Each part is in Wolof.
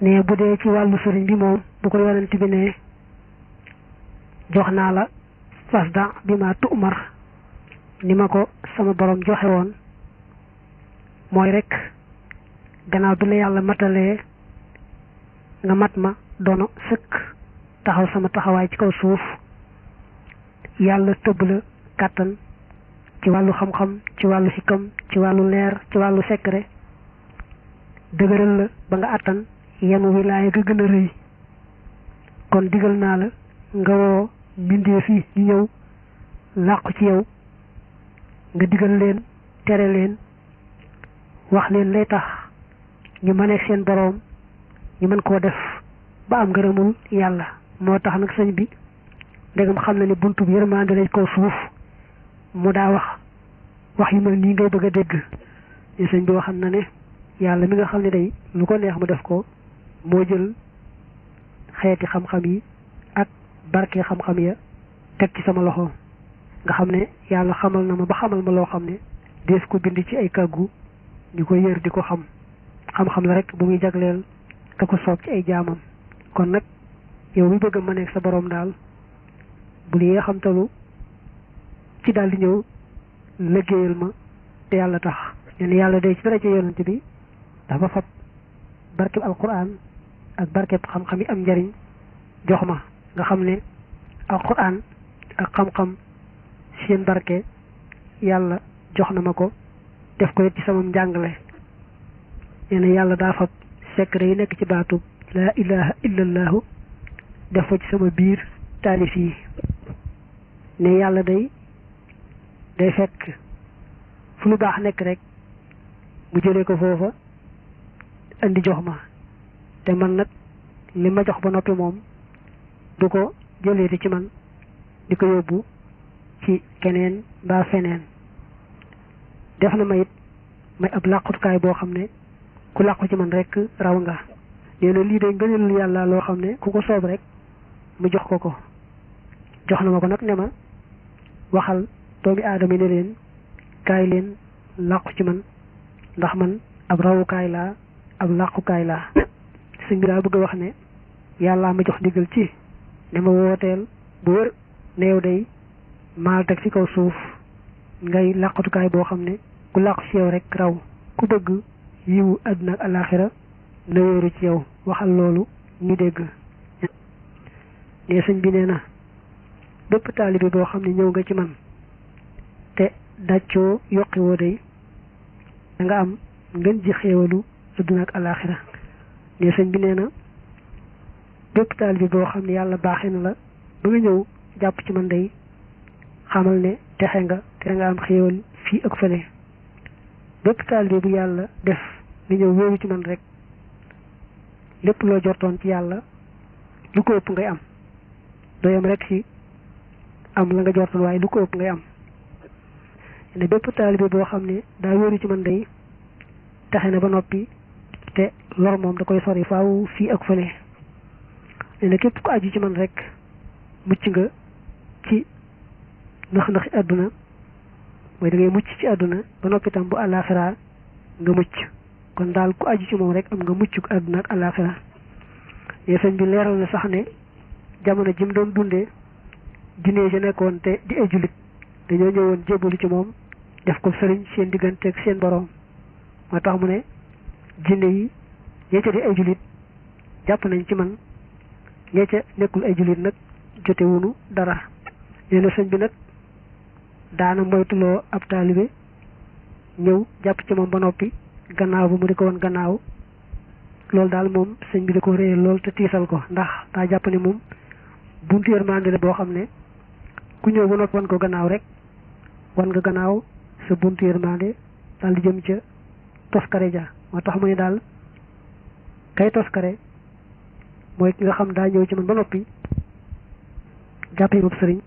ne bu dee ci wàllu sëriñ bi moom bu ko yonent bi ne jox naa la fasda bi ma tu'mar ni ma ko sama borom joxe woon mooy rek gannaaw bi la yàlla matalee nga mat ma doono sëkk taxaw sama taxawaay ci kaw suuf yàlla tëbb la kàttan ci wàllu xam-xam ci wàllu xikam ci wàllu leer ci wàllu secret dëgëral la ba nga àttan yenu wilaaya ga gën a rëy kon digal naa la nga woo mbindeef yi ñu ñëw làqu ci yow nga digal leen tere leen wax leen lay tax ñu mëneeg seen boroom ñu mën koo def ba am ngërëmul yàlla moo tax nag sëñ bi ndegam xam na ne buntu bi yërmande lañ kaw suuf mu daa wax yu mel nii ngay bëgg a dégg ne sëñ bi waxam na ne yàlla mi nga xam ne day lu ko neex mu def ko moo jël xeeti xam-xam yi ak barke xam-xam ya teg ci sama loxo nga xam ne yàlla xamal na ma ba xamal ma loo xam ne dees ko bind ci ay kàggu ñu ko yër di ko xam-xam la rek bu muy jagleel ka ko soob ci ay jaamam kon nag yow mi bëgg a mëneeg sa boroom daal bul yee xamtalu ci daal di ñëw liggéeyal ma te yàlla tax leen yàlla day ci dara ci yonent bi dafa fab barkeb alquran ak barkeb xam-xam yi am njariñ jox ma nga xam ne alquran ak xam-xam seen barke yàlla jox na ma ko def ko it ci sama njàngale nee na yàlla daa fab secret yi nekk ci baatub laa ilaha illallahu def ko ci sama biir taalif yi ne yàlla day fekk fu lu baax nekk rek mu jëlee ko foofa andi jox ma te man nag li ma jox ba noppi moom du ko jëleeti ci man di ko yóbbu ci keneen mbaa feneen def na ma it may ab làqutukaay boo xam ne ku làqu ci man rek raw nga nee na lii day ngëneel yàlla loo xam ne ku ko soob rek mu jox ko jox na ma ko nag ne ma waxal doomi aadama yi ne leen kaay leen làqu ci man ndax man ab rawukaay laa ab làqukaay laa sëñ bi daa bëgg a wax ne yàllaa ma jox ndigal ci ne ma wooteel bu wër ne yow day maal teg ci kaw suuf ngay làqutukaay boo xam ne ku làqu ci yow rek raw ku bëgg yiwu àdduna ak alaaxira na wéeru ci yow waxal loolu ñu dégg ne sëñ bi nee na bépp taalibe boo xam ne ñëw nga ci man te dàccoo yokki woo day da nga am ngeen ji xéewalu àdduna ak alaaxira ne sëñ bi nee na bépp taalibe boo xam ne yàlla baaxee na la ba nga ñëw jàpp ci man day xamal ne texe nga te nga am xéewal fii ak fële bépp taalibe bu yàlla def nga ñëw wéeru ci man rek lépp loo jortoon ci yàlla lu ko ëpp ngay am doo yam rek ci am la nga jortoon waaye lu ko ëpp ngay am ne bépp taalibe boo xam ne daa wéeru ci man day taxe na ba noppi te lor moom da koy sori faaw fii ak fële ne képp ku aju ci man rek mucc nga ci nax-naxi àdduna mooy da ngay mucc ci àdduna ba noppi tam bu àllaaxira nga mucc kon daal ku aju ci moom rek am nga muccuk àdduna ak àllaaxira ne sëñ bi leeral na sax ne jamono jim doon dundee jinne ja nekkoon te di ay jullit dañoo ñëwoon jébbalu ci moom def ko sëriñ seen diggante ak seen boroom moo tax mu ne jinne yi ñee ca di ay jullit jàpp nañ ci man ñee ca nekkul ay jullit nag jote wunu dara nee na sëñ bi nag daana moytuloo ab taalibe ñëw jàpp ci moom ba noppi gannaaw bu mu di ko woon gannaaw loolu daal moom sëñ bi da ko réyal lool te tiisal ko ndax daa jàpp ne moom buntu yërmande la boo xam ne ku ñëw ba noppi wan ko gannaaw rek wan nga gannaaw sa buntu yërmande daal di jëm ca toskare ja moo tax mu ne daal kay toskare mooy ki nga xam daa ñëw ci man ba noppi jàppee bopp sëriñ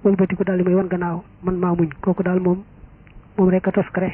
wëlbati ko daal di may wan gannaaw man maa muñ kooku daal moom rek a toskare